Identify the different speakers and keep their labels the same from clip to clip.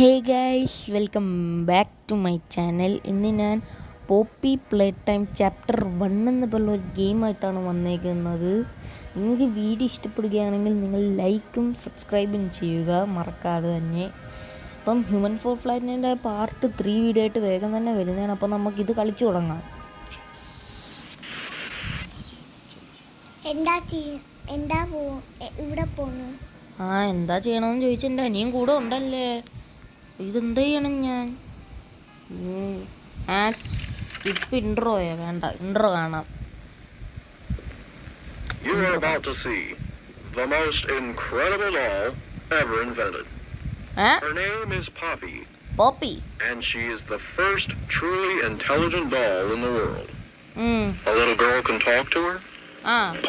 Speaker 1: Hey guys, welcome back to my channel. ഇന്ന് ഞാൻ poppy play time chapter 1 എന്ന് പറഞ്ഞ ഒരു ഗെയിമായിട്ടാണ് വന്നേക്കുന്നത്. നിങ്ങൾക്ക് വീഡിയോ ഇഷ്ടപ്പെടുകയാണെങ്കിൽ നിങ്ങൾ ലൈക്കും സബ്സ്ക്രൈബും ചെയ്യുക മറക്കാതെ തന്നെ. അപ്പം ഹ്യൂമൻ ഫോർ ഫ്ലൈറ്റിൻ്റെ പാർട്ട് 3 വീഡിയോ ആയിട്ട് വേഗം തന്നെ വരുന്നതാണ്. അപ്പോൾ നമുക്കിത് കളിച്ചു തുടങ്ങാം. എന്താ ചെയ്യണമെന്ന് ചോദിച്ചെൻ്റെ അനിയും കൂടെ ഉണ്ടല്ലേ. ഇതെന്ത് ചെയ്യണം ഞാൻ? സ്കിപ്പ് ഇൻട്രോയാ? വേണ്ട, ഇൻട്രോ കാണാം.
Speaker 2: You are about to see the most incredible doll ever invented. Her name is Poppy.
Speaker 1: Poppy.
Speaker 2: And she is the first truly intelligent doll in the world. A little girl can talk to her.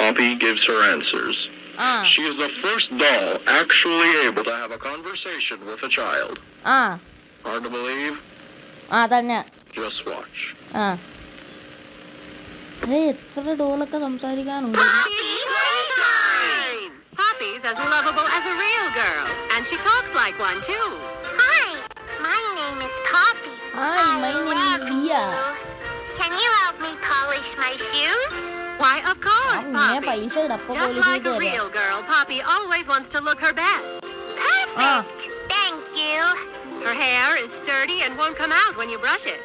Speaker 2: Poppy gives her answers. She is the first doll actually able to have a conversation with a child. Hard to believe? Just watch.
Speaker 1: എത്ര ഡോളൊക്കെ സംസാരിക്കാനുണ്ട്.
Speaker 3: Poppy's as lovable as a real girl, and she talks like one too.
Speaker 4: Hi, my name is Poppy.
Speaker 1: Hi, my name is Zia.
Speaker 4: Can you help me polish my shoes?
Speaker 3: Why, of course, Poppy. Just like a real girl, Poppy always wants to look her best.
Speaker 4: Perfect. Thank you.
Speaker 3: Her hair is sturdy and won't come out when you brush it,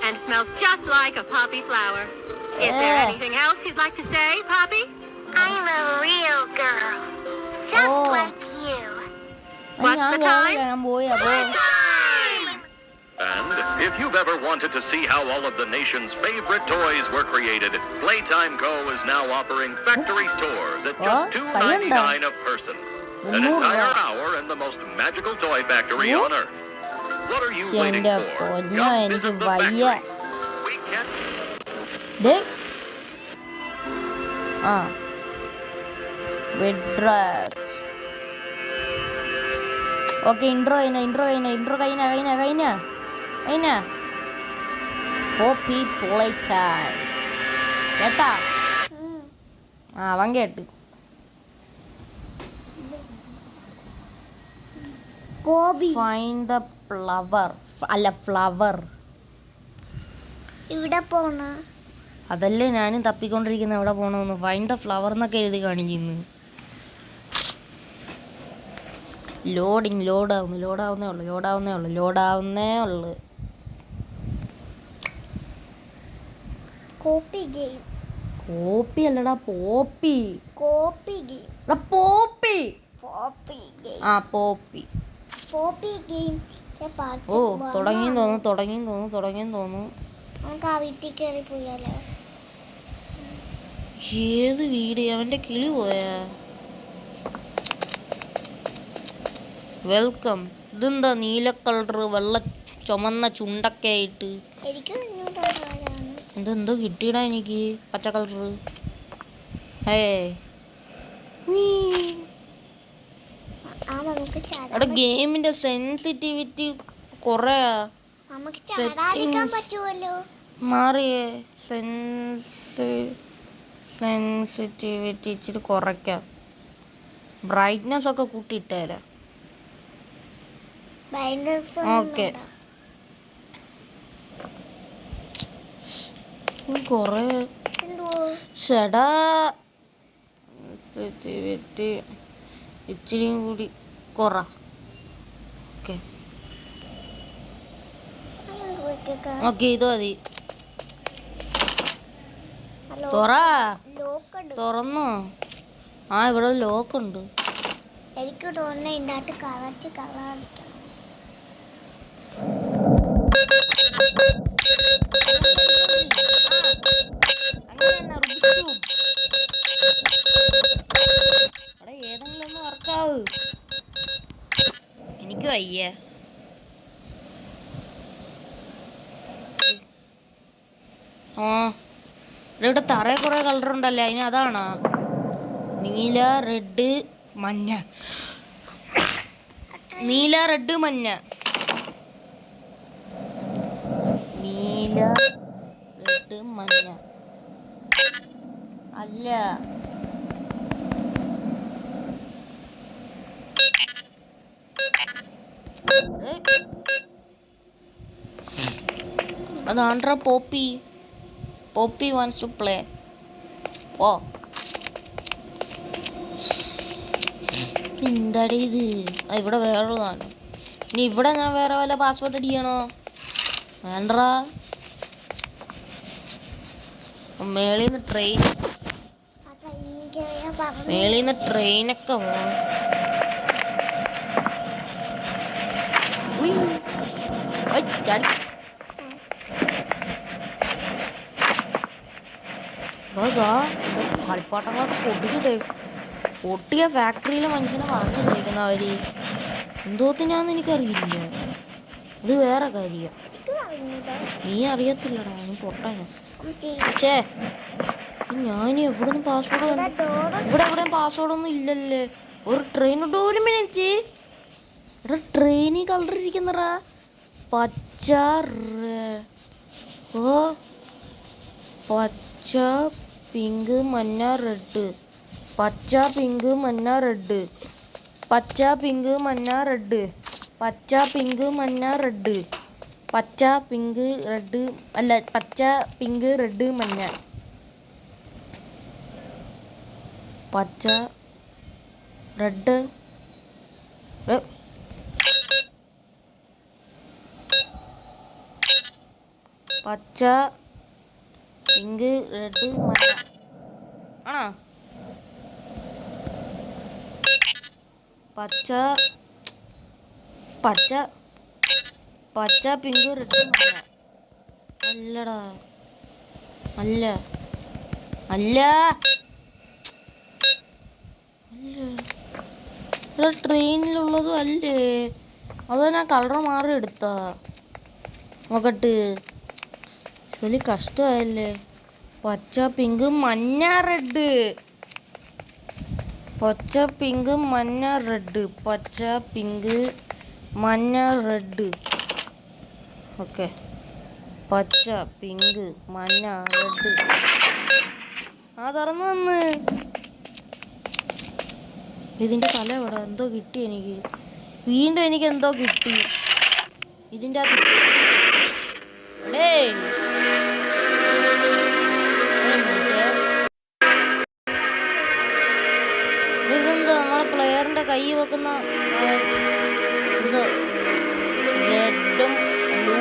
Speaker 3: and smells just like a poppy flower. Is there anything else you'd like to say, Poppy?
Speaker 4: I'm a real girl, just like you.
Speaker 3: What's the time?
Speaker 4: Time!
Speaker 2: And if you've ever wanted to see how all of the nation's favorite toys were created, Playtime Co. is now offering factory tours at just $2.99 a person. An entire hour in the most magical toy factory on Earth. What are you waiting for? Come visit the factory. We can...
Speaker 1: okay, intro കഴിഞ്ഞ poppy play time കേട്ടാ? അവൻ കേട്ട്. Find the flower. അല്ല, flower.
Speaker 4: ഇവിടെ പോണ
Speaker 1: അതല്ലേ ഞാനും തപ്പിക്കൊണ്ടിരിക്കുന്നത്. എവിടെ പോകണമെന്ന്. ഫൈൻഡ് ദ ഫ്ലവർ എന്നൊക്കെ എഴുതി കാണിക്കുന്നു. ലോഡാവുന്നേ ഉള്ളു.
Speaker 4: Copy game.
Speaker 1: കോപ്പി അല്ലടാ, Poppy.
Speaker 4: Copy game.
Speaker 1: Poppy.
Speaker 4: Poppy game.
Speaker 1: Poppy.
Speaker 4: Poppy game.
Speaker 1: തുടങ്ങിയെന്ന് തോന്നുന്നു.
Speaker 4: നമുക്ക് ആ വീട്ടിൽ കയറി പോയാലോ?
Speaker 1: ഏത് വീട്? അവന്റെ കിളി പോയാ? വെൽക്കം. ഇതെന്താ നീല കളറ്, വെള്ള ചുമന്ന ചുണ്ടൊക്കെ ആയിട്ട്? എന്തോ കിട്ടിയിടാ എനിക്ക്. പച്ച കളറ്. അവിടെ ഗെയിമിന്റെ സെൻസിറ്റിവിറ്റി കൊറേ മാറിയേ. സെൻസിറ്റിവിറ്റി ഇച്ചിരി കുറയ്ക്കാം. ബ്രൈറ്റ്നെസ് ഒക്കെ കൂട്ടിയിട്ടേരാ. ഓക്കെ. കൊറേ ഷടാ. സെൻസിറ്റിവിറ്റി ഇച്ചിരിയും കൂടി കുറ. ഓക്കെ, ഇത് മതി. തുറന്നോ? ഇവിടെ ലോക്ക് ഉണ്ട്.
Speaker 4: എനിക്ക് തോന്നുന്നു ഇതിനകത്ത് കളച്ച് കളറിക്കണം.
Speaker 1: ഏതെങ്കിലും ഒന്ന് വർക്കാവ്. എനിക്ക് വയ്യ. ഇവിടെ തറയെ കുറെ കളറുണ്ടല്ലേ, അതിന് അതാണോ? നീല, റെഡ്, മഞ്ഞ. നീല, റെഡ്, മഞ്ഞ. നീല, റെഡ്, മഞ്ഞ. അല്ല, അതാണ്ട്രാ Poppy. Poppy wants to play. ഓ എന്താടി ഇത്? ഇവിടെ വേറൊള്ളതാണ്. ഇനി ഇവിടെ ഞാൻ വേറെ വല്ല പാസ്വേഡ് അടിക്കണോ? വേണ്ടറാ. മേളിന്ന് ട്രെയിനൊക്കെ പോണം. കളിപ്പാട്ടങ്ങളൊക്കെ പൊട്ടിച്ചിട്ടേ. പൊട്ടിയ ഫാക്ടറിയിലെ മനുഷ്യനെ പറഞ്ഞിട്ടിരിക്കുന്ന അവര് എന്തോത്തിനാന്ന് എനിക്കറിയില്ല. ഇത് വേറെ കാര്യം. നീ അറിയത്തില്ലടാ, നീ പൊട്ടനോ. ഛേ, ഞാൻ എവിടുന്ന് പാസ്വേഡ് ഇവിടെ എവിടെയും പാസ്വേഡ് ഒന്നും ഇല്ലല്ലേ. ഒരു ട്രെയിനോട്ട് ഒരു മിനിറ്റ്. എടാ ട്രെയിനിൽ കളർ ഇരിക്കുന്നറാ. പച്ച ഓ പച്ച പിങ്ക് മഞ്ഞ റെഡ്. പച്ച പിങ്ക് മഞ്ഞ റെഡ്. പച്ച പിങ്ക് മഞ്ഞ റെഡ്. പച്ച പിങ്ക് മഞ്ഞ റെഡ്. പച്ച പിങ്ക് റെഡ് അല്ല, പച്ച പിങ്ക് റെഡ് മഞ്ഞ. പച്ച റെഡ് പച്ച പിങ്ക് റെഡ് മഞ്ഞ ആണോ? പച്ച പച്ച പച്ച പിങ്ക് റെഡ് മഞ്ഞ. അല്ലടാ, അല്ല അല്ല അല്ല ട്രെയിനിലുള്ളതും അല്ലേ. അതോ ഞാൻ കളർ മാറി എടുത്താ നോക്കട്ട്. ശരി കഷ്ടമായല്ലേ. പച്ച പിങ്ക് മഞ്ഞ റെഡ്. പച്ച പിങ്ക് മഞ്ഞ റെഡ്. പച്ച പിങ്ക് മഞ്ഞ റെഡ്. ഓക്കെ, പച്ച പിങ്ക് മഞ്ഞ റെഡ്. ആ തുറന്നു തന്ന്. ഇതിൻ്റെ തല എവിടെ? എന്തോ കിട്ടി എനിക്ക്. വീണ്ടും എനിക്ക് എന്തോ കിട്ടി ഇതിൻ്റെ അകത്ത്. ഇതെന്താ നമ്മളെ പ്ലെയറിന്റെ കൈ വെക്കുന്ന ഇത് റെഡും blue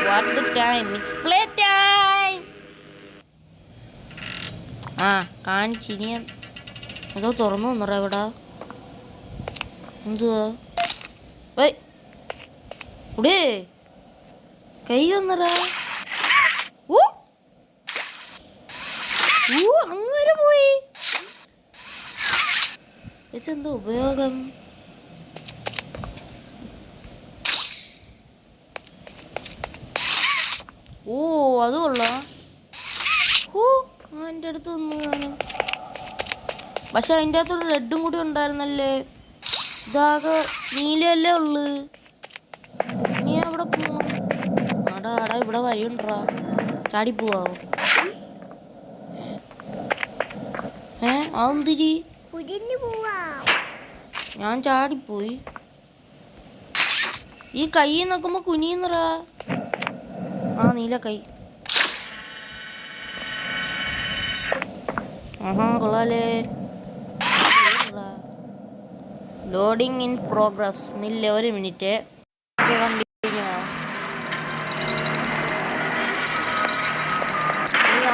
Speaker 1: What's the time? It's play time. ആ കാണിച്ചിനി അതോ തുറന്നു വന്നറ ഇവിടെ. എന്തുവാ ഇവിടെ കൈ വന്നറ. ഓ അങ്ങനെ പോയി. എന്താ ഉപയോഗം? ഓ അത് കൊള്ളാം. ഓ എൻ്റെ അടുത്ത് വന്നു ഞാനും. പക്ഷെ അതിൻ്റെ അകത്തൊരു റെഡും കൂടി ഉണ്ടായിരുന്നല്ലേ. ഇതാകെ നീലയല്ലേ ഉള്ളു. നീ അവിടെ പോണം. ആടാ ആടാ ഇവിടെ വഴിയുണ്ടാ. ചാടിപ്പോവാവോ? അതെന്തിരി? ഞാൻ ചാടിപ്പോയി. ഈ കൈ നോക്കുമ്പോ കുനിയുന്നറാ. ആ നീല കൈ. ആഹാ കൊള്ളാലേ. Loading in progress. നില്ല ഒരു മിനിറ്റ്.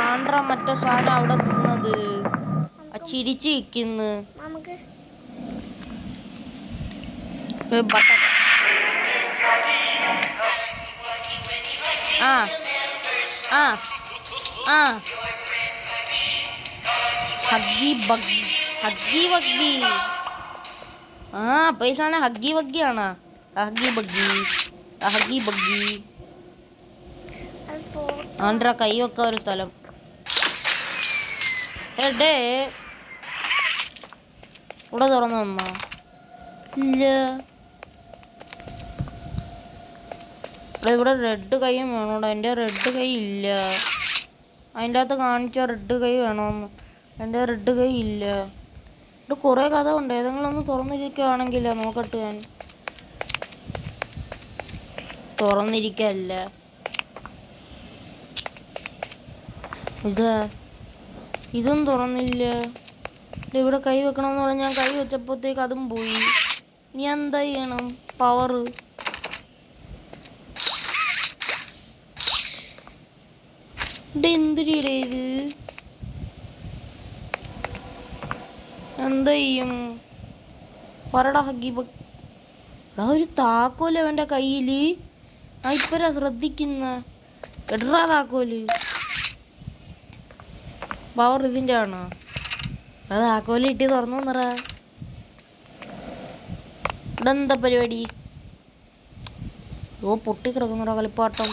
Speaker 1: ആണ്ട്ര മറ്റേ സാധനം അവിടെ നിന്നത് ചിരിച്ചു നിൽക്കുന്നു. ബട്ടൺ ആ ആ ആ ഹഗ്ഗി ബഗ്ഗി ഹഗ്ഗി വഗ്ഗി. ആ അപ്പൊ ഈ സാധനം ഹഗ്ഗി വഗ്ഗിയാണോ? ഹഗ്ഗി ബഗ്ഗി, ഹഗ്ഗി ബഗ്ഗി. ആണ്ട്രാ കൈ വെക്കാൻ ഒരു സ്ഥലം. എടേ ഇവിടെ തുറന്നു വന്നോ? ഇല്ല. ഇവിടെ റെഡ് കൈയും വേണോടാ. എൻ്റെ റെഡ് കൈ ഇല്ല. അതിൻ്റെ അകത്ത് കാണിച്ച റെഡ് കൈ വേണമെന്ന്. എൻ്റെ റെഡ് കൈ ഇല്ല. ഇവിടെ കുറേ കഥ ഉണ്ട്. ഏതെങ്കിലും ഒന്ന് തുറന്നിരിക്കുകയാണെങ്കിലോ നോക്കട്ടെ. ഞാൻ തുറന്നിരിക്കല്ല. ഇതും തുറന്നില്ല. ഇവിടെ കൈ വെക്കണമെന്ന് പറഞ്ഞാൽ ഞാൻ കൈ വെച്ചപ്പോഴത്തേക്ക് അതും പോയി. ഇനി എന്താ ചെയ്യണം? പവറ് എന്തിരിടെ ഇത്? എന്താ ചെയ്യും? പറടാ ഹഗ്ഗി എടാ ഒരു താക്കോല് അവൻ്റെ കയ്യില്. ആ ഇപ്പരാ ശ്രദ്ധിക്കുന്ന. എടാ താക്കോല് പവർ ഇതിൻ്റെ ആണോ? അത് താക്കോല് ഇട്ടി തുറന്നു വന്നറ. ഇവിടെ എന്താ പരിപാടി? ഓ പൊട്ടിക്കിടക്കുന്നടാ കളിപ്പാട്ടം.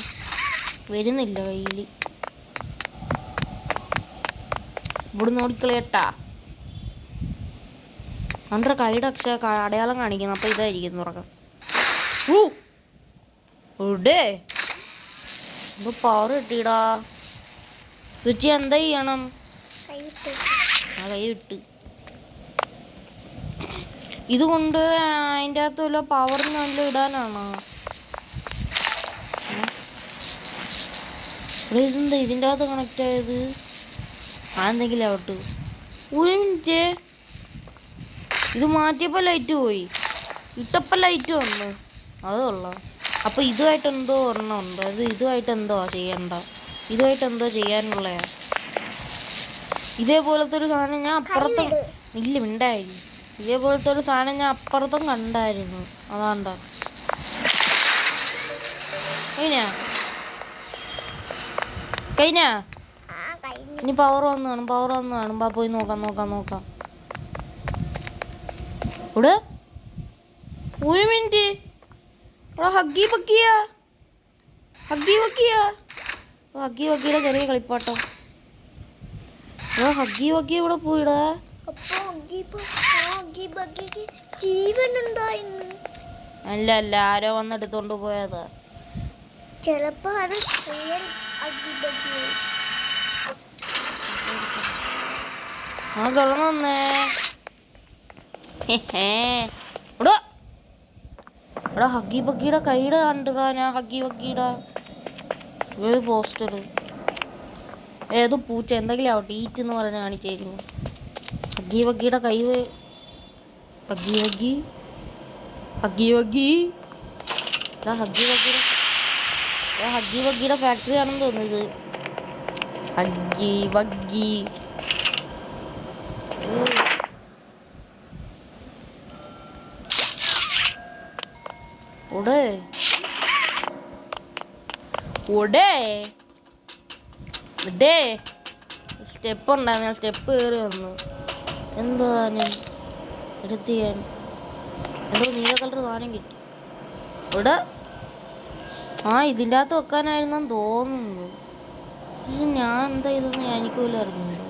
Speaker 1: വരുന്നില്ല കയ്യിൽ. ഇവിടുന്ന് ഓടിക്കളിയട്ടാ. അവൻ്റെ കൈയുടെ അടയാളം കാണിക്കുന്നു. അപ്പം ഇതായിരിക്കും തുറക്കാം. ഇവിടെ ഇപ്പൊ പവർ കിട്ടിയിടാ. രുചി എന്താ ചെയ്യണം? ആ കൈ വിട്ട്. ഇതുകൊണ്ട് അതിൻ്റെ അകത്ത് വല്ല പവറിന് വല്ല ഇടാനാണോ? ഇവിടെ ഇതെന്താ ഇതിൻ്റെ അകത്ത് കണക്റ്റ് ആയത്? അതെന്തെങ്കിലും ആവട്ടെ. ഒരു മിനിറ്റ്. ഇത് മാറ്റിയപ്പോൾ ലൈറ്റ് പോയി. ഇട്ടപ്പോൾ ലൈറ്റ് വന്നു. അത് കൊള്ളാം. അപ്പോൾ ഇതുമായിട്ട് എന്തോ ഒരെണ്ണമുണ്ട്. അത് ഇതുമായിട്ട് എന്തോ ചെയ്യണ്ട. ഇതുമായിട്ട് എന്തോ ചെയ്യാനുള്ള ഇതേപോലത്തെ ഒരു സാധനം ഞാൻ അപ്പുറത്തും ഇല്ല മിണ്ടായി. ഇതേപോലത്തെ ഒരു സാധനം ഞാൻ അപ്പുറത്തും കണ്ടായിരുന്നു. അതാണ്ട കഴിഞ്ഞാ ഇനി പവർ വന്ന് കാണും. ബാ പോയി നോക്കാം. ഇവിടെ ഒരു മിനിറ്റ്. ഹഗ്ഗി വഗ്ഗിയുടെ ചെറിയ കളിപ്പാട്ടം. ഹഗ്ഗി വഗ്ഗി ഇവിടെ പോയിടാ. അല്ല ആരോ വന്നെടുത്തോണ്ട് പോയതാ.
Speaker 4: ചിലപ്പോ
Speaker 1: തുറന്നു വന്നേ. ഇവിടെ ഹഗ്ഗി ബഗ്ഗിയുടെ കൈയുടെ കണ്ടിടാ ഞാൻ. ഹഗ്ഗി ബഗ്ഗിയുടെ ഒരു പോസ്റ്റർ. ഏതോ പൂച്ച എന്തെങ്കിലും ആവട്ടെ. ഈറ്റ് എന്ന് പറഞ്ഞ് കാണിച്ചേക്കുന്നു. ഹഗ്ഗി ബഗ്ഗിയുടെ കൈ. ഹഗ്ഗി ബഗ്ഗിയുടെ ഫാക്ടറി ആണെന്ന് തോന്നുന്നത്. ഹഗ്ഗി ബഗ്ഗി സ്റ്റെപ്പ് ഉണ്ടായിരുന്നു. ഞാൻ സ്റ്റെപ്പ് കയറി വന്നു. എന്തോ എടുത്ത് ഞാൻ എന്തോ നീല കളർ സാധനം കിട്ടി. ഇവിടെ ഇതിൻ്റെ അകത്ത് വെക്കാനായിരുന്നെന്ന് തോന്നുന്നു. പക്ഷെ ഞാൻ എന്താ ഇതൊന്നും എനിക്ക് പോലും അറിഞ്ഞില്ല.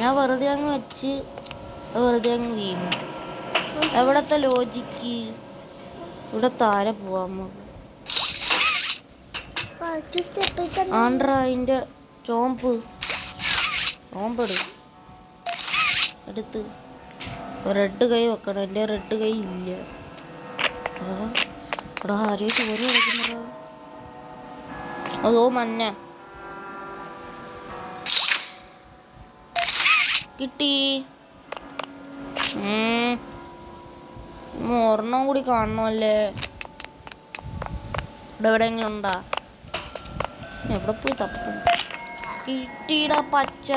Speaker 1: ഞാൻ വെറുതെ അങ്ങ് വെച്ച് വെറുതെ അങ്ങ് വീണു. എവിടത്തെ ലോജിക്ക്? ഇവിടെ താരെ പോവാൻ ആണ്ട്രാ. അതിൻ്റെ ചോമ്പെടു എടുത്ത് റെഡ് കൈ വെക്കണം. എൻ്റെ റെഡ് കൈ ഇല്ല. എടാ ആരെയും ചോര കിടക്കുന്നതാ. അതോ മഞ്ഞ കിട്ടി. ഒരെണ്ണം കൂടി കാണണമല്ലേ. ഇവിടെ എവിടെയെങ്കിലും ഉണ്ടാ? എവിടെ പോയി തപ്പും? കിട്ടിയിടാ പച്ച.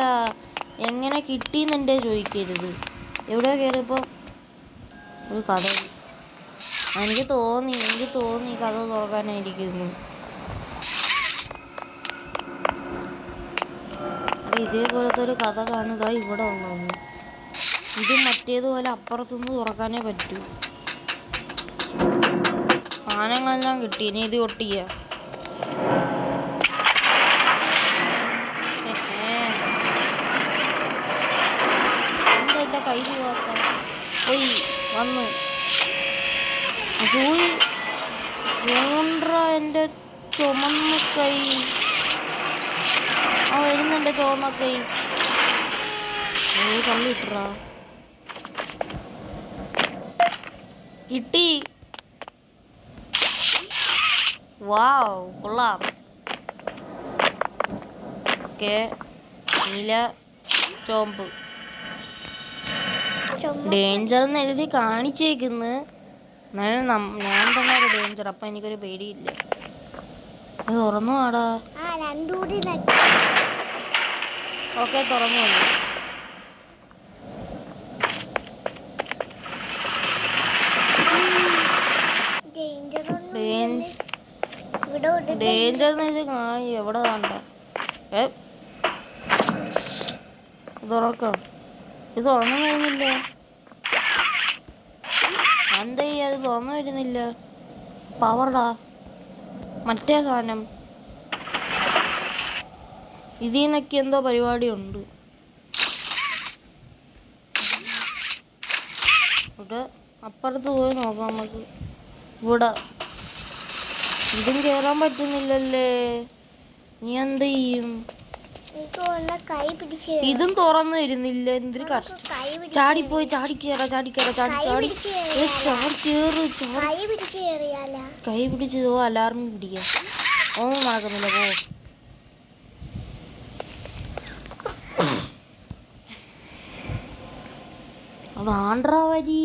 Speaker 1: എങ്ങനെ കിട്ടിയെന്ന് എൻ്റെ ചോദിക്കരുത്. എവിടെയോ കയറിയപ്പോൾ ഒരു കഥ. എനിക്ക് തോന്നി കഥ തുറക്കാനായിരിക്കുന്നു. ഇതേപോലത്തെ ഒരു കഥ കാണുക ഇവിടെ ഉള്ളത്. ഇത് മറ്റേതുപോലെ അപ്പുറത്തുനിന്ന് തുറക്കാനേ പറ്റൂ. സാധനങ്ങളെല്ലാം കിട്ടി. ഇനി ഇത് ഒട്ടിക്കുക. എന്താ എൻ്റെ കൈ പോവാത്ത? പോയി വന്ന് പോയി എൻ്റെ ചുമന്ന കൈ. ആ വരുന്നെൻ്റെ ചുവന്ന കൈ. കല്ലിട്ടാ കിട്ടി. വാവ് കൊള്ളാം. ഓക്കെ നീല ചോമ്പ് ഡേഞ്ചർ എന്ന് എഴുതി കാണിച്ചേക്കുന്നു. എന്നാലും ഞാൻ തന്നെ ഒരു ഡേഞ്ചർ. അപ്പം എനിക്കൊരു പേടിയില്ല. അത് തുറന്നു ആടാ. ഓക്കെ തുറന്നു വന്നു. ഡേഞ്ചർ ഇത് കാണി എവിടെ കണ്ട. തുറക്കാം. ഇത് തുറന്നു വരുന്നില്ല. എന്താ അത് തുറന്നു വരുന്നില്ല? പവർടാ മറ്റേ സാധനം. ഇതിൽ നിന്നൊക്കെ എന്തോ പരിപാടി ഉണ്ട്. ഇവിടെ അപ്പുറത്ത് പോയി നോക്കാം നമുക്ക്. ഇവിടെ ഇതും കേറാൻ പറ്റുന്നില്ലല്ലേ. നീ എന്ത് ചെയ്യും? ഇതും തുറന്നു വരുന്നില്ല. എന്തൊരു കഷ്ടം. ചാടിപ്പോയി ചാടിക്കേറാ ചാടിക്കേറാ ചാടി ചാടി ചാടി കേറ്. കൈ പിടിച്ച് പോ. അലാറം പിടിക്കാം. ഒന്നും നടക്കുന്നില്ല. പോ. അതാണ്ട്രാ വരി.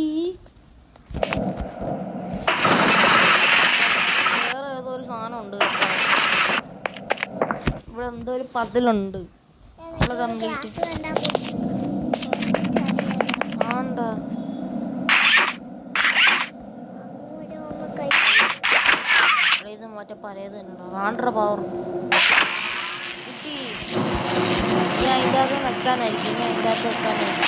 Speaker 1: വേറെ ഏതോ ഒരു സാധനം ഉണ്ട് കേട്ടോ. ഇവിടെ എന്തോ ഒരു പതിലുണ്ട്. കംപ്ലീറ്റ് ആണ്ട. ഇത് മറ്റേ പഴയത് തന്നെ. ആണ്ട്ര പവർ കിട്ടി. ഞാൻ അതിൻ്റെ അകത്ത് വെക്കാനായിരിക്കും. ഞാൻ അതിൻ്റെ അകത്ത് വെക്കാനായിരിക്കും.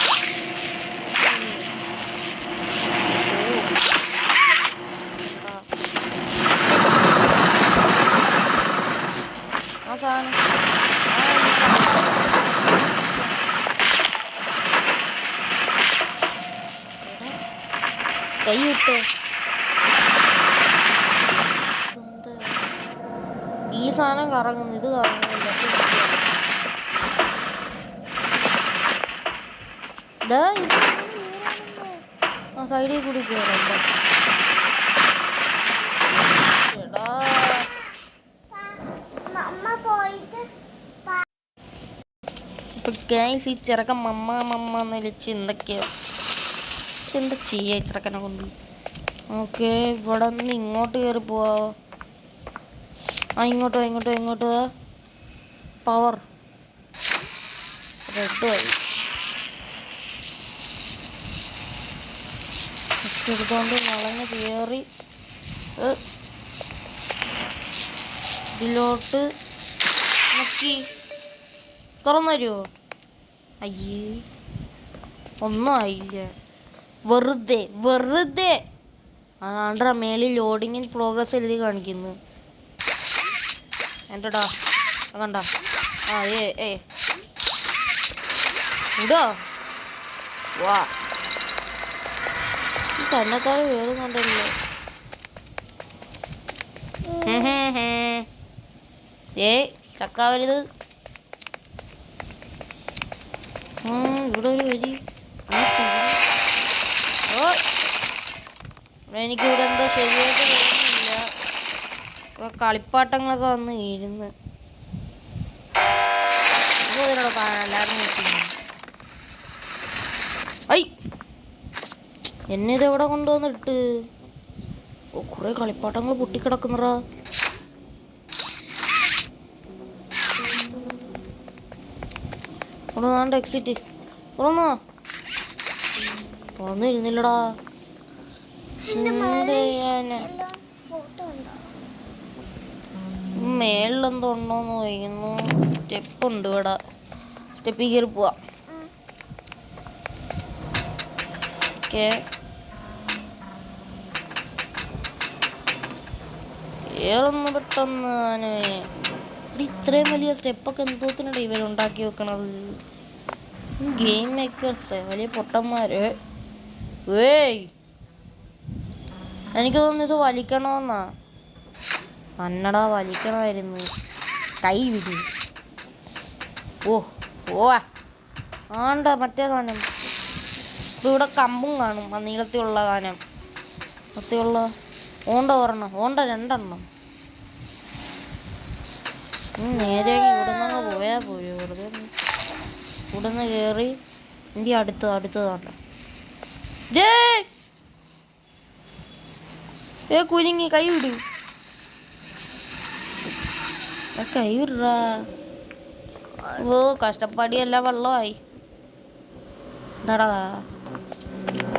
Speaker 1: ആ സാധനം കൈ വിട്ട്. ഈ സാധനം കറങ്ങുന്നു. ഇത് കറങ്ങുന്നില്ല. ആ സൈഡിൽ കൂടി കയറാം. ഇപ്പൊ ഗൈസ് ഈ ചെറുക്കൻ മമ്മ മമ്മ എന്ന് വിളിച്ച് എന്തൊക്കെയോ. പക്ഷെ എന്താ ചെയ്യാ ഈ ചെറുക്കനെ കൊണ്ട്. ഓക്കെ ഇവിടെ നിന്ന് ഇങ്ങോട്ട് കയറി പോവാ. ആ ഇങ്ങോട്ടോ ഇങ്ങോട്ടോ ഇങ്ങോട്ടോ. പവർ റെഡ് ആയി. എടുത്തോണ്ട് വളഞ്ഞ് കയറി ഇതിലോട്ട് നോക്കി. തുറന്നു തരുമോ? അയ്യേ ഒന്നും ആയില്ല. വെറുതെ വെറുതെ. അതാണ്ട മേളിൽ ലോഡിങ്ങിൽ പ്രോഗ്രസ് എഴുതി കാണിക്കുന്നു. എന്റെടാ കണ്ട. ആ ഇടോ വാ. തന്നെക്കാരെ കയറുന്നുണ്ടല്ലോ. ചക്കാവരുത്. ഇവിടെ ഒരു വരി. എനിക്ക് ഇവിടെ എന്തോ ശരിയായിട്ട് തോന്നുന്നില്ല. ഇവിടെ കളിപ്പാട്ടങ്ങളൊക്കെ വന്ന് ഇരുന്ന് ഇതിനോട് കാണാൻ എല്ലാവരും നോക്കുന്നു. ഐ എന്നെ ഇതെവിടെ കൊണ്ടുവന്നിട്ട്. ഓ കുറെ കളിപ്പാട്ടങ്ങൾ പൊട്ടിക്കിടക്കുന്നറാ. തുറന്നാണ്ട് എക്സിറ്റ്. തുറന്നോ? തുറന്നിരുന്നില്ലടാ. മേളിലെന്തോ ഉണ്ടോന്ന് ചോദിക്കുന്നു. സ്റ്റെപ്പ് ഉണ്ട് ഇവിടെ. സ്റ്റെപ്പിൽ കയറി പോവാ. കേറൊന്ന് പെട്ടെന്ന്. ഇത്രയും വലിയ സ്റ്റെപ്പൊക്കെ എന്തോത്തിനാണ് ഇവരുണ്ടാക്കി വെക്കണത്? ഗെയിം മേക്കേഴ്സ് വലിയ പൊട്ടന്മാര്. ഏയ്, എനിക്ക് തോന്നുന്നു ഇത് വലിക്കണമെന്നാ. അന്നടാ, വലിക്കണമായിരുന്നു. കൈ വിടി. ഓ ഓ ആണ്ട മറ്റേ സാധനം. ഇവിടെ കമ്പും കാണും, ആ നീളത്തിലുള്ള സാധനം. നീളത്തിലുള്ള ഓണ്ട ഒരെണ്ണം, ഓണ്ട രണ്ടെണ്ണം. നേരെ ഇവിടെ നിന്ന് പോയാൽ പോയി. വെറുതെ ഇവിടെ നിന്ന് കയറി ഇന്ത്യ അടുത്തതാണ്ട. കുലുങ്ങി. കൈ വിടൂ, കൈ വിടാ. ഓ, കഷ്ടപ്പാടിയെല്ലാം വെള്ളമായി. എന്താടാ?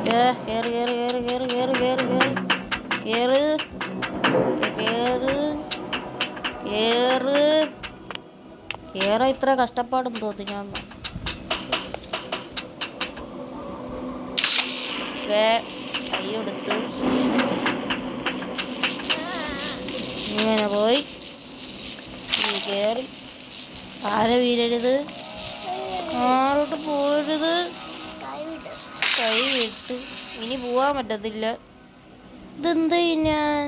Speaker 1: കേറ് കേറ് കേറ് കേറ് കേറ് കേറ് കേറ് കേറ് കേറ് കേറ്. ഇത്ര കഷ്ടപ്പാടും തോന്നി ഞാൻ. കൈ എടുത്ത് ഇങ്ങനെ പോയി കേറി. ആരെ വീഴരുത്, ആരോട്ട് പോരുത്. കൈ വിട്ട് ഇനി പോവാൻ പറ്റത്തില്ല. ഇതെന്താ ഞാൻ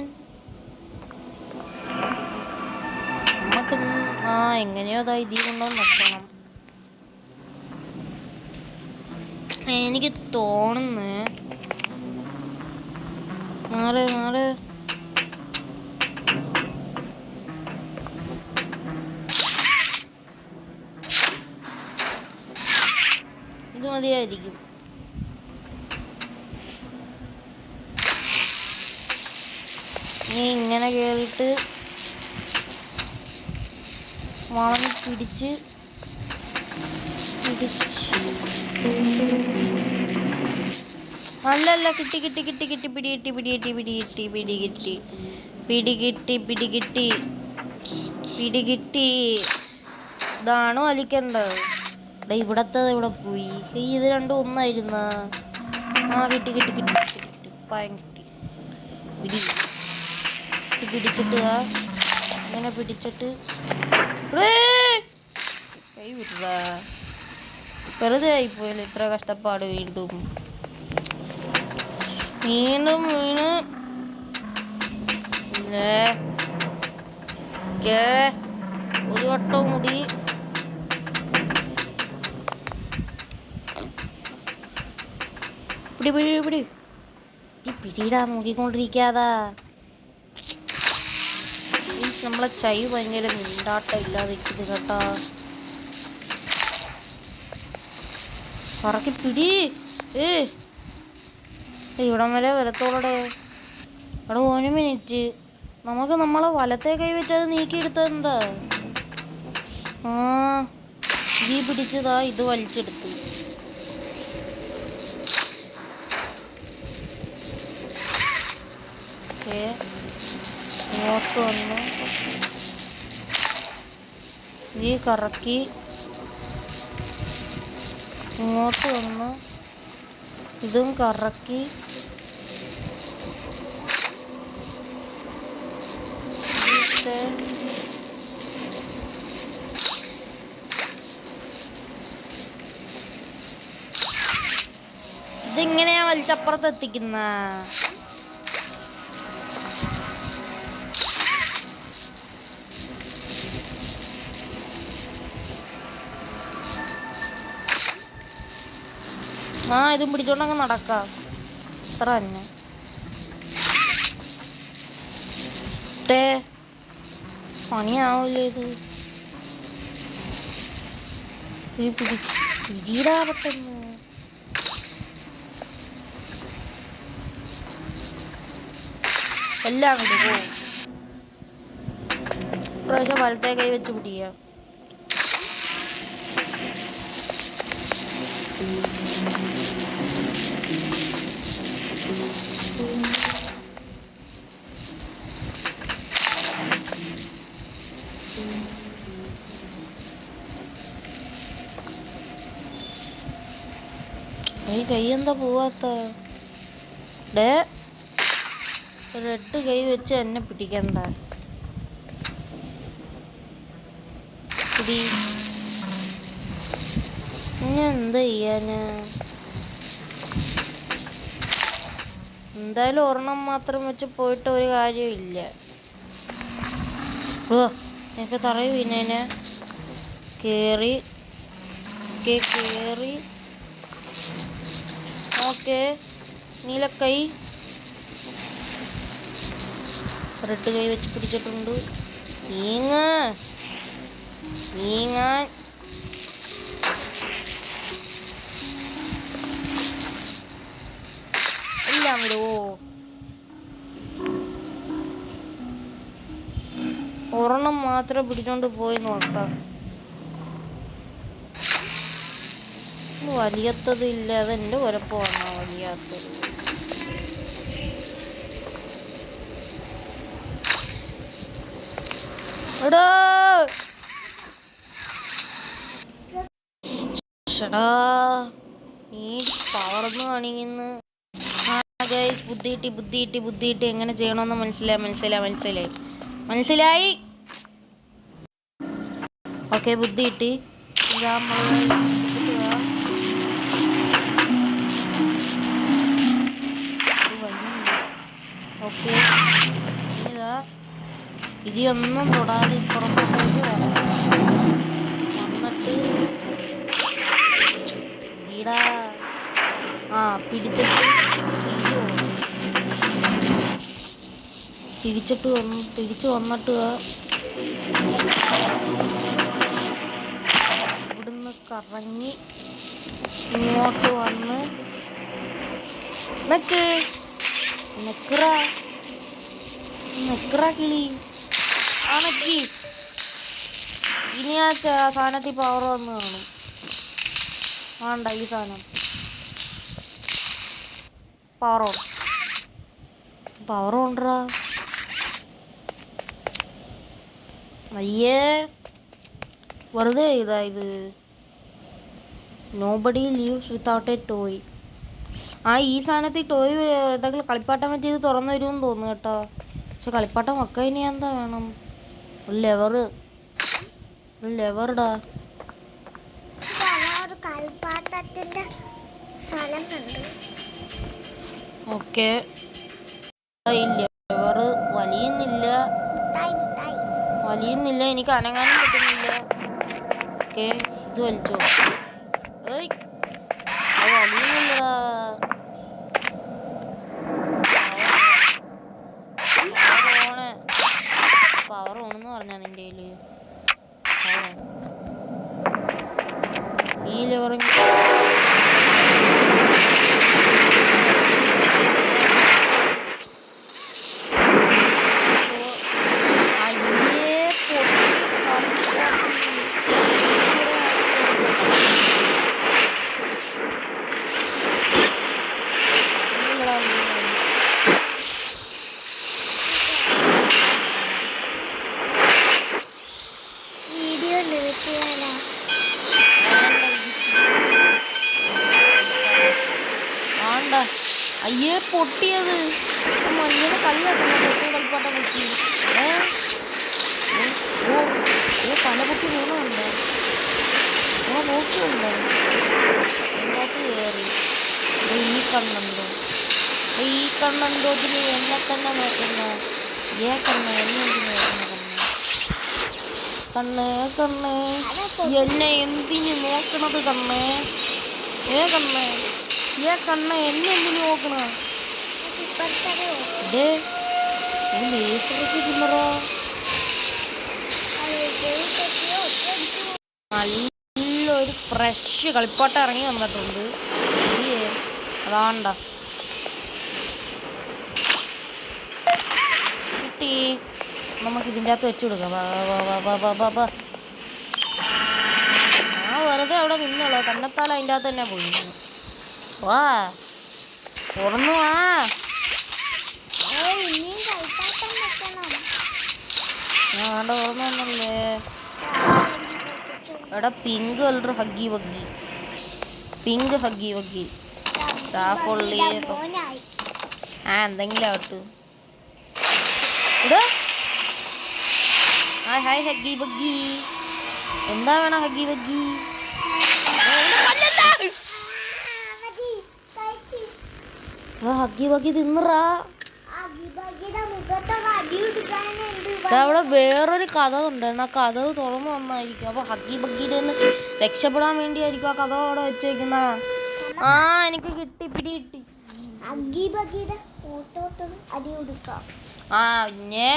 Speaker 1: നമുക്ക് എങ്ങനെയോ അതാ ഇതി കൊണ്ടുവന്ന് നോക്കണം. എനിക്ക് തോന്നുന്നു മാറ് ഇത് മതിയായിരിക്കും. നീ ഇങ്ങനെ കേറിയിട്ട് വളഞ്ഞ് പിടിച്ച് അല്ലല്ല, കിട്ടി കിട്ടി കിട്ടി കിട്ടി പിടി കിട്ടി പിടി കിട്ടി പിടി കിട്ടി പിടി കിട്ടി പിടി കിട്ടി പിടി കിട്ടി പിടി കിട്ടി. ഇതാണോ വലിക്കേണ്ടത്? ഇവിടത്തേത് ഇവിടെ പോയി. ഇത് രണ്ടും ഒന്നായിരുന്ന. കിട്ടി കിട്ടി കിട്ടി കിട്ടി കിട്ടി പായം കിട്ടി. പിടി പിടിച്ചിട്ട് ഇങ്ങനെ പിടിച്ചിട്ട് കൈ വിട്ടാ. വെറുതെ ആയിപ്പോയല്ലോ ഇത്ര കഷ്ടപ്പാട്. വീണ്ടും വീണ് ഒരു വട്ടം കൂടി. പിടി പിടി പിടി പിടിയിടാ, നോക്കിക്കൊണ്ടിരിക്കാതാ. നമ്മളെ ചൈ ഭയങ്കര മിണ്ടാട്ട ഇല്ലാതിരിക്കുന്നത് കേട്ടാ. പറക്കി പിടി. ഇവിടം വരെ വരത്തോളടെ. അവിടെ 1 മിനിറ്റ്. നമുക്ക് നമ്മളെ വലത്തെ കൈ വെച്ചത് നീക്കിയെടുത്തത് എന്താ? ഈ പിടിച്ചതാ, ഇത് വലിച്ചെടുത്തു. ഇങ്ങോട്ട് വന്നു, ഈ കറക്കി ഇങ്ങോട്ട് വന്നു, ഇതും കറക്കി ഇതിങ്ങനെയാ വലിച്ചപ്പുറത്ത് എത്തിക്കുന്ന. ഇതും പിടിച്ചോണ്ടങ്ങ് നടക്കാം. അത്ര തന്നെ. പണിയാവൂലേ ഇത്? പിടിയിടാ പെട്ടെന്ന്. എല്ലാം കൂടി പോകും. പ്രാവശ്യം വലത്തെ കൈ വെച്ച് പിടിക്കുക. ഈ കൈ എന്താ പോവാത്ത? ഡേ റെഡ് കൈ വെച്ച് എന്നെ പിടിക്കണ്ട. പിടി. ഞാൻ എന്താ ചെയ്യാന്? എന്തായാലും ഒരെണ്ണം മാത്രം വെച്ച് പോയിട്ട് ഒരു കാര്യമില്ല. ഓ ഇപ്പൊ തറയി വീണേനെ. കേറി കേറി. ഓക്കെ നീലക്കൈ റെഡ് കൈ വെച്ച് പിടിച്ചിട്ടുണ്ട്. നീങ്ങാൻ എല്ലാം വിടുവോ? ഒരെണ്ണം മാത്രം പിടിച്ചോണ്ട് പോയി നോക്കാം. വലിയത്തതില്ല, അതെന്റെ കുഴപ്പമാണോ വലിയാത്തത്? എടാ നീ പവർന്ന് കാണിക്കുന്നു. ബുദ്ധി കിട്ടി എങ്ങനെ ചെയ്യണമെന്ന് മനസ്സിലായി. ഓക്കെ ബുദ്ധി കിട്ടി. ഓക്കെ ഇതാ ഇതിയൊന്നും തൊടാതെ പുറത്തോട്ടേക്ക് വന്നിട്ട് ഇടാ. തിരിച്ചു വന്നിട്ട് ഇവിടുന്ന് കറങ്ങി ഇങ്ങോട്ട് വന്ന് നെക്കറ കിളി ആണക്കി. ഇനി ആ സാധനത്തിൽ പവർ വന്ന് കാണും. വേണ്ട ഈ സാധനം പവർ കൊണ്ടുവരാ. അയ്യേ വെറുതെ ഇതാ ഇത്. Nobody leaves without A toy. ഈ സാധനത്തിൽ ടോയ് എന്തെങ്കിലും കളിപ്പാട്ടം വെച്ച് ഇത് തുറന്നു വരുമെന്ന് തോന്നുന്നു കേട്ടോ. പക്ഷെ കളിപ്പാട്ടം വെക്കാൻ ഇനി എന്താ വേണം? ഒരു ലെവറിടാ. ഓക്കെ ലെവറ് വലിയുന്നില്ല, എനിക്ക് അനങ്ങാനും പറ്റുന്നില്ല. ഓക്കെ ഇത് വലിച്ചോ. വലിയുന്നില്ലടാ. പവർ ഓണെന്ന് പറഞ്ഞാ നിന്റെ കയ്യില് ഈ ലെവറിങ്. അയ്യേ പൊട്ടിയത്. മഞ്ഞനെ കളിയാക്കുന്നു കളിപ്പാട്ടം വെച്ച്. തല പൊട്ടി വീണുണ്ടോ? നോക്കുന്നുണ്ടോ? അതിനകത്ത് കയറി. ഈ കണ്ണെന്തോ ഇതിന് എന്നെ തന്നെ നോക്കുന്ന. എന്നെ കണ്ണേ എന്നെ എന്തിനു നോക്കണത്? കണ്ണേ എന്നെ എന്തിനു നോക്കണ? നല്ലൊരു ഫ്രഷ് കളിപ്പാട്ടം ഇറങ്ങി വന്നിട്ടുണ്ട്. അതാണ്ട കുട്ടി, നമുക്ക് ഇതിൻ്റെ അകത്ത് വെച്ചു കൊടുക്കാം. വെറുതെ അവിടെ നിന്നുള്ളൂ. തന്നെത്താൽ അതിൻ്റെ അകത്ത് തന്നെ പോയി. തുറന്നു വേണ്ട തുറന്നല്ലേ. എടാ പിങ്ക് കളർ ഹഗ്ഗി വഗ്ഗി. എന്തെങ്കിലും ആവട്ടെ. ഇവിടെ ഹായ് ഹഗ്ഗി ബഗ്ഗി. എന്താ വേണം ഹഗ്ഗി ബഗ്ഗി? ഹഗ്ഗി ബഗ്ഗി തിന്നറാ. അവിടെ വേറൊരു കഥ ഉണ്ട്. ആ കഥ തുറന്നു വന്നായിരിക്കും. അപ്പൊ ഹഗ്ഗി ബഗ്ഗിയുടെ രക്ഷപ്പെടാൻ വേണ്ടിയായിരിക്കും ആ കഥ അവിടെ വെച്ചേക്കുന്ന. എനിക്ക് കിട്ടി, പിടി കിട്ടി. പിന്നെ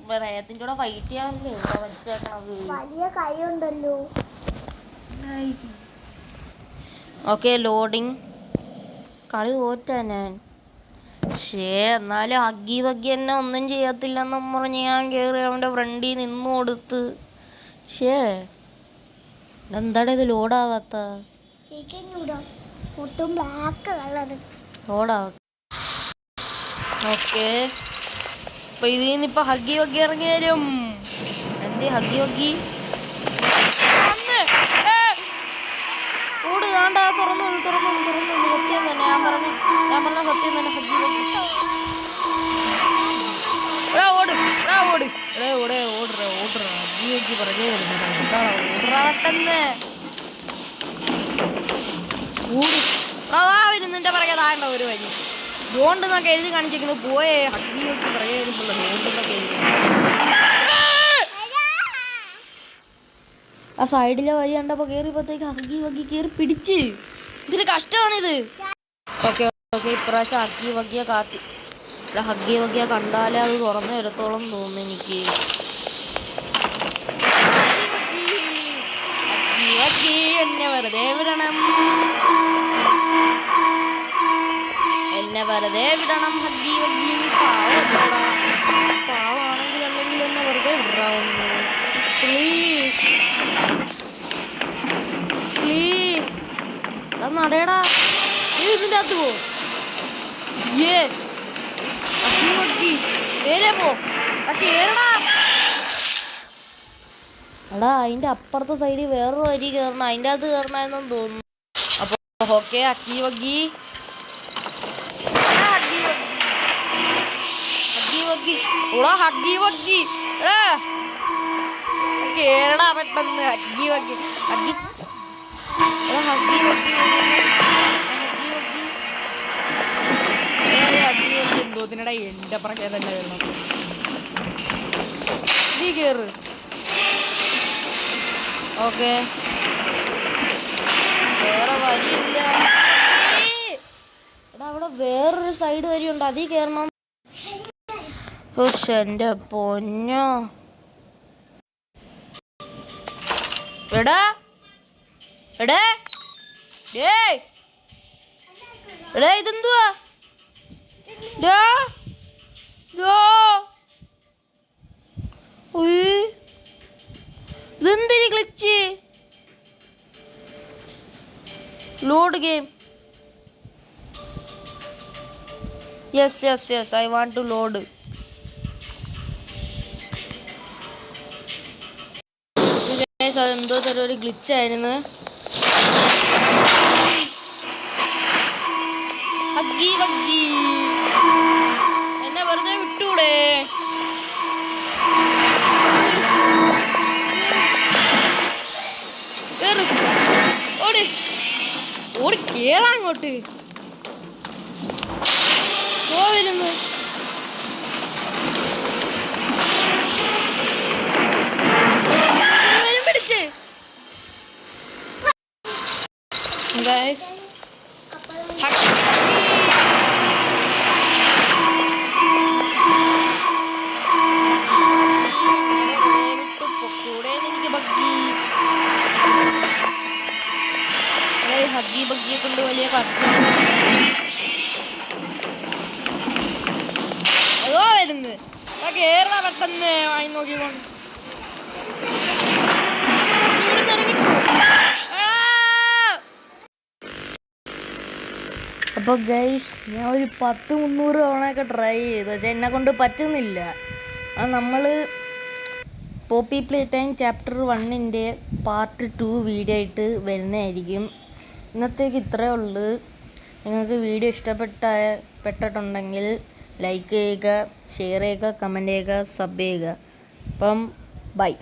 Speaker 1: പ്രേതത്തിന്റെ കൂടെ ഫൈറ്റ് ചെയ്യാനല്ലേ വെച്ചേക്കണത്.
Speaker 4: വലിയ കൈയുണ്ടല്ലോ.
Speaker 1: Okay, loading. കളി തോറ്റാ ഞാൻ. എന്നാലും ഹഗ്ഗി ബഗ്ഗി എന്നെ ഒന്നും ചെയ്യത്തില്ലെന്ന് പറഞ്ഞ് ഞാൻ കയറി അവൻ്റെ ഫ്രണ്ടിൽ നിന്നു കൊടുത്ത്. എന്താടാ ഇത് ലോഡാവാത്ത? ലോഡാവട്ടെ. ഓക്കെ, അപ്പൊ ഇതിൽ നിന്നിപ്പോ ഹഗ്ഗി ബഗ്ഗി ഇറങ്ങി വരും. എന്തേ ഹഗ്ഗി ബഗ്ഗി? ഓട്, കാണ്ട തുറന്നു സത്യം തന്നെ. ഞാൻ പറഞ്ഞ സത്യം തന്നെ. ഹഗ്ഗി ബഗ്ഗി ഓട്. ഹഗ്ഗി ബഗ്ഗി പറഞ്ഞേ വരുന്നത് എന്താണ്? ഓടറാട്ടെന്ന് ഓടി. വരുന്നതിന്റെ പറയാ താണ്ട ഒരു വരി ലോണ്ടെന്നൊക്കെ എഴുതി കാണിച്ചിരിക്കുന്നത്. പോയേ ഹഗ്ഗി ബഗ്ഗി പറയാ വരുമ്പോൾ ലോണ്ടെന്നൊക്കെ എഴുതി. ആ സൈഡിലെ വഴി കണ്ടപ്പോ കയറിയപ്പോഴത്തേക്ക് ഹഗ്ഗി ബഗ്ഗി കയറി പിടിച്ച്. ഇതിന് കഷ്ടമാണിത്. ഓക്കെ, ഇപ്രാവശ്യം ഹഗ്ഗി ബഗ്ഗിയെ കാത്തി. ഇവിടെ ഹഗ്ഗി ബഗ്ഗിയെ കണ്ടാലേ അത് തുറന്നു വരത്തോളം തോന്നുന്നു എനിക്ക്. ഹഗ്ഗി ബഗ്ഗി എന്നെ വെറുതെ വിടണം. ഹഗ്ഗി ബഗ്ഗി, നീ പാവല്ലടാ. പാവാണെങ്കിൽ അല്ലെങ്കിൽ എന്നെ വെറുതെ വിടാവുന്നു. പ്ലീസ് നടയടാ. ഇതിൻ്റെ അകത്ത് പോ. ഹഗ്ഗി ബഗ്ഗി നേരെ പോ. കേറടാ. എടാ, അതിന്റെ അപ്പുറത്തെ സൈഡിൽ വേറൊരു വരി കയറണം. അതിൻ്റെ അകത്ത് കയറണമെന്ന് തോന്നുന്നു. അപ്പൊ ഓക്കെ, ഹഗ്ഗി ബഗ്ഗി കേറടാ പെട്ടെന്ന്. ഹഗ്ഗി ബഗ്ഗി എന്തോത്തിനടാ എന്റെ പുറകെ തന്നെ വരണം. നീ കേറ്. ഓക്കെ, വേറെ വഴിയില്ല. എടാ, അവിടെ വേറൊരു സൈഡ് വരിയുണ്ട്, അതിൽ കയറണം. എന്റെ പൊന്നോ. എടാ ഇതെന്തുവാ? ഇതെന്തിരി glitch? Load game. Yes, I want to load. അതെന്തോ ഒരു ഗ്ലിച്ചായിരുന്നു. ഹഗ്ഗി ബഗ്ഗി എന്നെ വെറുതെ വിട്ടൂടെ? ഓടി കേറാ അങ്ങോട്ട്. പോയിരുന്നു. Guys, ഹഗ്ഗി ബഗ്ഗിയെ കൊണ്ട് വലിയ കഷ്ടം. അതോ വരുന്നത്. കേരള പെട്ടെന്ന് വാങ്ങി നോക്കിക്കൊണ്ട് അപ്പോൾ ഗൈസ്, ഞാൻ ഒരു 10-300 തവണയൊക്കെ ട്രൈ ചെയ്തു. പക്ഷെ എന്നെ കൊണ്ട് പറ്റുന്നില്ല. അത് നമ്മൾ പോപ്പി പ്ലേ ടൈം ചാപ്റ്റർ 1-ൻ്റെ പാർട്ട് 2 വീഡിയോ ആയിട്ട് വരുന്നതായിരിക്കും. ഇന്നത്തേക്ക് ഇത്രയേ ഉള്ളൂ. നിങ്ങൾക്ക് വീഡിയോ പെട്ടിട്ടുണ്ടെങ്കിൽ ലൈക്ക് ചെയ്യുക, ഷെയർ ചെയ്യുക, കമൻറ്റ് ചെയ്യുക, സബ് ചെയ്യുക. അപ്പം ബൈ.